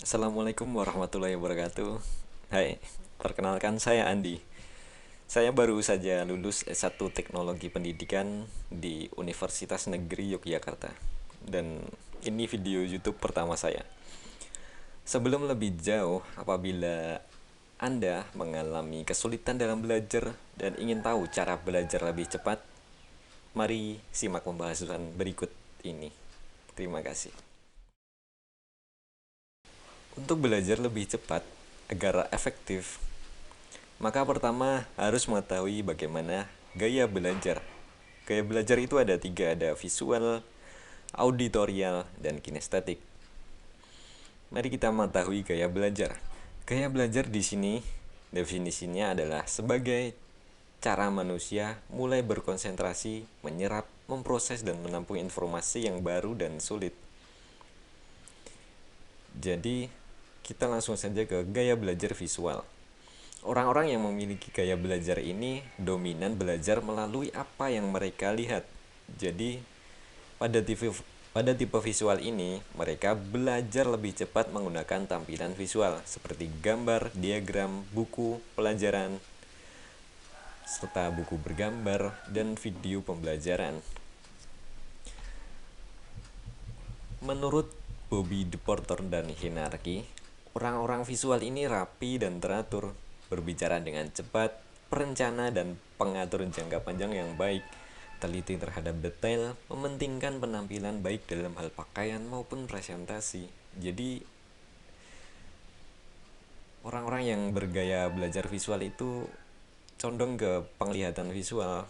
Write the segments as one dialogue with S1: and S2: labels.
S1: Assalamualaikum warahmatullahi wabarakatuh. Hai, perkenalkan saya Andi. Saya baru saja lulus S1 Teknologi Pendidikan di Universitas Negeri Yogyakarta. Dan ini video YouTube pertama saya. Sebelum lebih jauh, apabila Anda mengalami kesulitan dalam belajar dan ingin tahu cara belajar lebih cepat, mari simak pembahasan berikut ini. Terima kasih. Untuk belajar lebih cepat agar efektif, maka pertama harus mengetahui bagaimana gaya belajar. Gaya belajar itu ada tiga, ada visual, auditorial, dan kinestetik. Mari kita mengetahui gaya belajar. Gaya belajar di sini definisinya adalah sebagai cara manusia mulai berkonsentrasi, menyerap, memproses, dan menampung informasi yang baru dan sulit. Jadi, kita langsung saja ke gaya belajar visual. Orang-orang yang memiliki gaya belajar ini dominan belajar melalui apa yang mereka lihat. Jadi, pada tipe visual ini, mereka belajar lebih cepat menggunakan tampilan visual seperti gambar, diagram, buku, pelajaran, serta buku bergambar dan video pembelajaran. Menurut Bobby DePorter dan Hinarki, orang-orang visual ini rapi dan teratur, berbicara dengan cepat, perencana dan pengatur jangka panjang yang baik, teliti terhadap detail, mementingkan penampilan baik dalam hal pakaian maupun presentasi. Jadi, orang-orang yang bergaya belajar visual itu condong ke penglihatan visual.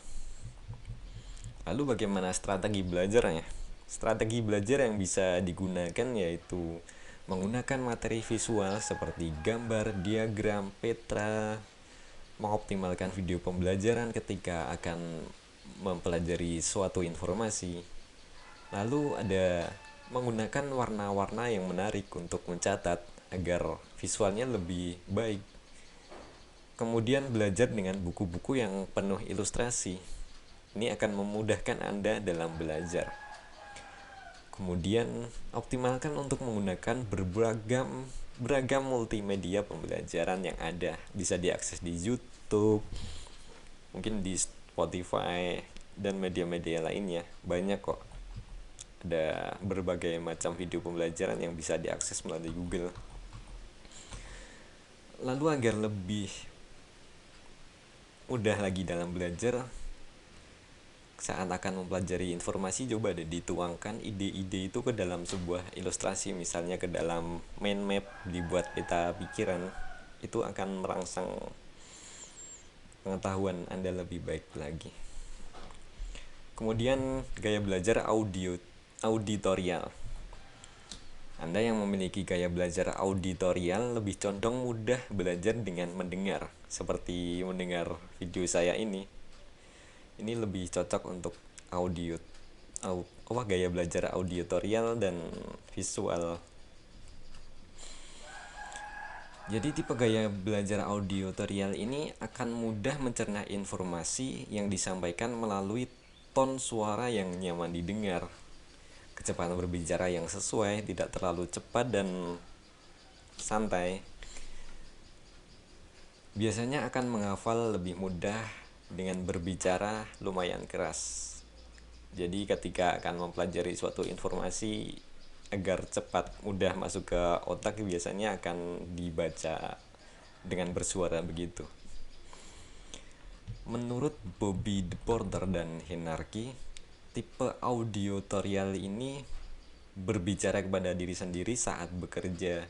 S1: Lalu bagaimana strategi belajarnya? Strategi belajar yang bisa digunakan yaitu menggunakan materi visual seperti gambar, diagram, peta, mengoptimalkan video pembelajaran ketika akan mempelajari suatu informasi. Lalu ada menggunakan warna-warna yang menarik untuk mencatat agar visualnya lebih baik. Kemudian belajar dengan buku-buku yang penuh ilustrasi. Ini akan memudahkan Anda dalam belajar. Kemudian optimalkan untuk menggunakan beragam multimedia pembelajaran yang ada. Bisa diakses di YouTube, mungkin di Spotify, dan media-media lainnya. Banyak kok. Ada berbagai macam video pembelajaran yang bisa diakses melalui Google. Lalu agar lebih mudah lagi dalam belajar, saat akan mempelajari informasi, coba deh dituangkan ide-ide itu ke dalam sebuah ilustrasi, misalnya ke dalam mind map, dibuat peta pikiran. Itu akan merangsang pengetahuan Anda lebih baik lagi. Kemudian gaya belajar auditorial. Anda yang memiliki gaya belajar auditorial lebih condong mudah belajar dengan mendengar, seperti mendengar video saya ini. Ini lebih cocok untuk gaya belajar auditorial dan visual. Jadi tipe gaya belajar auditorial ini akan mudah mencerna informasi yang disampaikan melalui ton suara yang nyaman didengar, kecepatan berbicara yang sesuai, tidak terlalu cepat dan santai. Biasanya akan menghafal lebih mudah dengan berbicara lumayan keras. Jadi ketika akan mempelajari suatu informasi agar cepat mudah masuk ke otak, biasanya akan dibaca dengan bersuara begitu. Menurut Bobby DePorter dan Hinarki, tipe auditorial ini berbicara kepada diri sendiri saat bekerja,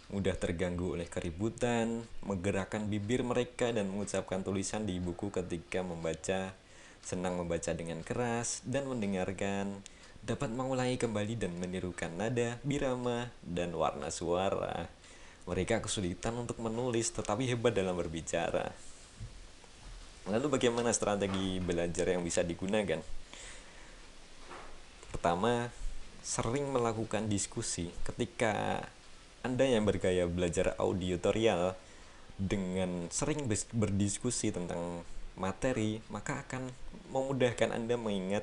S1: mudah terganggu oleh keributan, menggerakkan bibir mereka dan mengucapkan tulisan di buku ketika membaca, senang membaca dengan keras dan mendengarkan, dapat mengulangi kembali dan menirukan nada, birama, dan warna suara. Mereka kesulitan untuk menulis tetapi hebat dalam berbicara. Lalu bagaimana strategi belajar yang bisa digunakan? Pertama, sering melakukan diskusi. Ketika Anda yang bergaya belajar auditorial dengan sering berdiskusi tentang materi, maka akan memudahkan Anda mengingat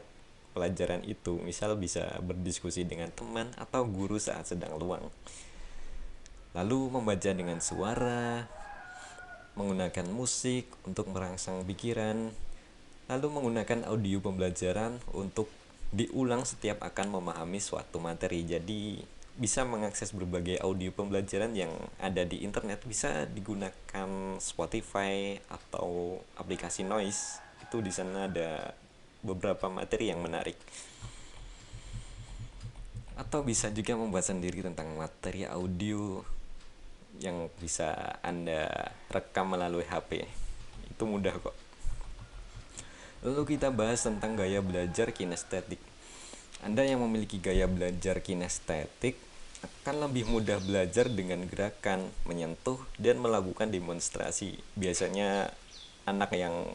S1: pelajaran itu. Misal bisa berdiskusi dengan teman atau guru saat sedang luang. Lalu membaca dengan suara, menggunakan musik untuk merangsang pikiran, lalu menggunakan audio pembelajaran untuk diulang setiap akan memahami suatu materi. Jadi bisa mengakses berbagai audio pembelajaran yang ada di internet, bisa digunakan Spotify atau aplikasi Noise. Itu di sana ada beberapa materi yang menarik. Atau bisa juga membuat sendiri tentang materi audio yang bisa Anda rekam melalui HP. Itu mudah kok. Lalu kita bahas tentang gaya belajar kinestetik. Anda yang memiliki gaya belajar kinestetik akan lebih mudah belajar dengan gerakan, menyentuh, dan melakukan demonstrasi. Biasanya anak yang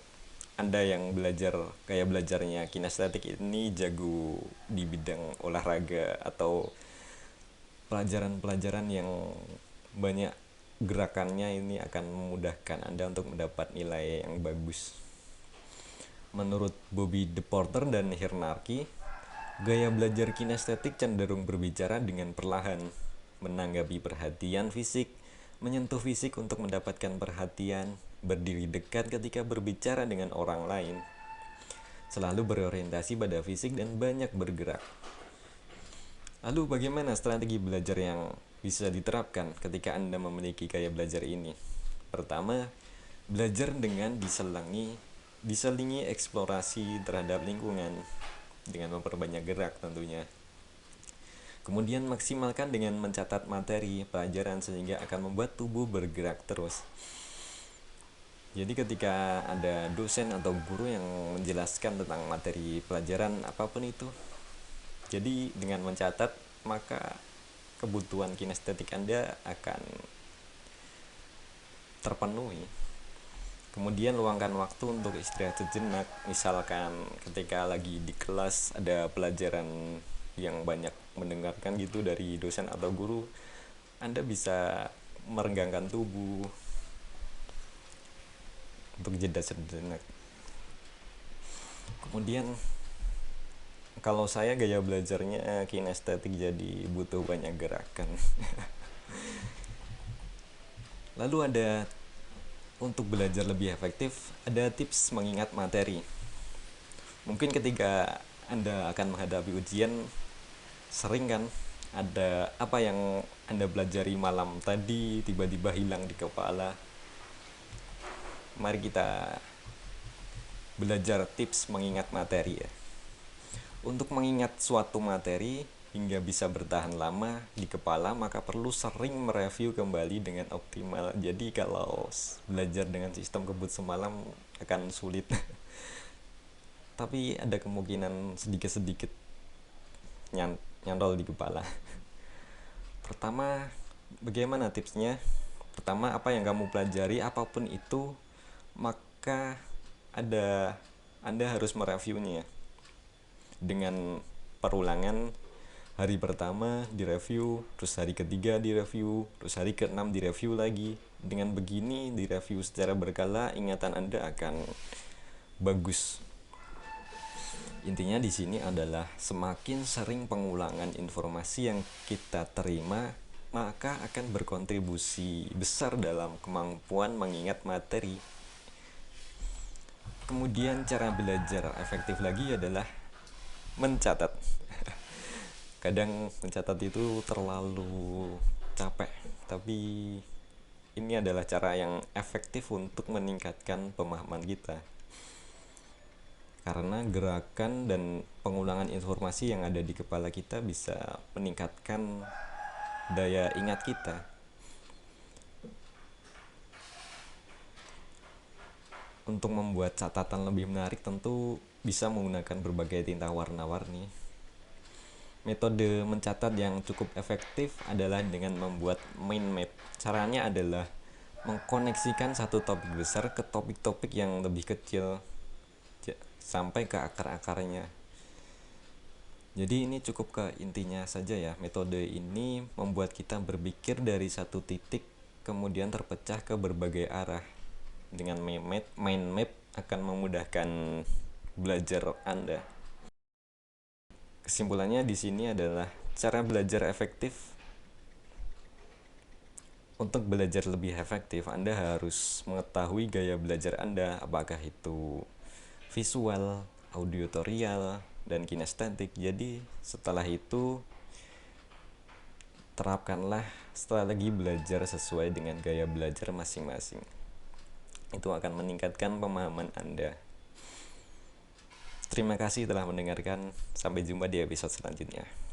S1: Anda yang belajar gaya belajarnya kinestetik ini jago di bidang olahraga atau pelajaran-pelajaran yang banyak gerakannya, ini akan memudahkan Anda untuk mendapat nilai yang bagus. Menurut Bobby DePorter dan Hirnarki, gaya belajar kinestetik cenderung berbicara dengan perlahan, menanggapi perhatian fisik, menyentuh fisik untuk mendapatkan perhatian, berdiri dekat ketika berbicara dengan orang lain, selalu berorientasi pada fisik dan banyak bergerak. Lalu bagaimana strategi belajar yang bisa diterapkan ketika Anda memiliki gaya belajar ini? Pertama, belajar dengan diselingi eksplorasi terhadap lingkungan dengan memperbanyak gerak tentunya. Kemudian maksimalkan dengan mencatat materi pelajaran sehingga akan membuat tubuh bergerak terus. Jadi ketika ada dosen atau guru yang menjelaskan tentang materi pelajaran apapun itu, jadi dengan mencatat maka kebutuhan kinestetik Anda akan terpenuhi. Kemudian luangkan waktu untuk istirahat sejenak. Misalkan ketika lagi di kelas ada pelajaran yang banyak mendengarkan gitu dari dosen atau guru, Anda bisa merenggangkan tubuh untuk jeda sejenak. Kemudian kalau saya gaya belajarnya kinestetik, jadi butuh banyak gerakan. Lalu ada untuk belajar lebih efektif, ada tips mengingat materi. Mungkin ketika Anda akan menghadapi ujian, sering kan ada apa yang Anda pelajari malam tadi tiba-tiba hilang di kepala. Mari kita belajar tips mengingat materi ya. Untuk mengingat suatu materi hingga bisa bertahan lama di kepala, maka perlu sering mereview kembali dengan optimal. Jadi kalau belajar dengan sistem kebut semalam akan sulit. Tapi ada kemungkinan sedikit-sedikit nyantol di kepala. Pertama, bagaimana tipsnya? Pertama, apa yang kamu pelajari apapun itu, maka Anda harus mereviewnya dengan perulangan. Hari pertama direview, terus hari ketiga direview, terus hari ke-6 direview lagi. Dengan begini direview secara berkala, ingatan Anda akan bagus. Intinya di sini adalah semakin sering pengulangan informasi yang kita terima, maka akan berkontribusi besar dalam kemampuan mengingat materi. Kemudian cara belajar efektif lagi adalah mencatat. Kadang mencatat itu terlalu capek, tapi ini adalah cara yang efektif untuk meningkatkan pemahaman kita. Karena gerakan dan pengulangan informasi yang ada di kepala kita bisa meningkatkan daya ingat kita. Untuk membuat catatan lebih menarik tentu bisa menggunakan berbagai tinta warna-warni. Metode mencatat yang cukup efektif adalah dengan membuat mind map. Caranya adalah mengkoneksikan satu topik besar ke topik-topik yang lebih kecil sampai ke akar-akarnya. Jadi ini cukup ke intinya saja ya. Metode ini membuat kita berpikir dari satu titik kemudian terpecah ke berbagai arah. Dengan mind map akan memudahkan belajar Anda. Kesimpulannya di sini adalah cara belajar efektif Untuk belajar lebih efektif, Anda harus mengetahui gaya belajar Anda, apakah itu visual, auditorial, dan kinestetik. Jadi setelah itu terapkanlah strategi belajar sesuai dengan gaya belajar masing-masing. Itu akan meningkatkan pemahaman Anda. Terima kasih telah mendengarkan. Sampai jumpa di episode selanjutnya.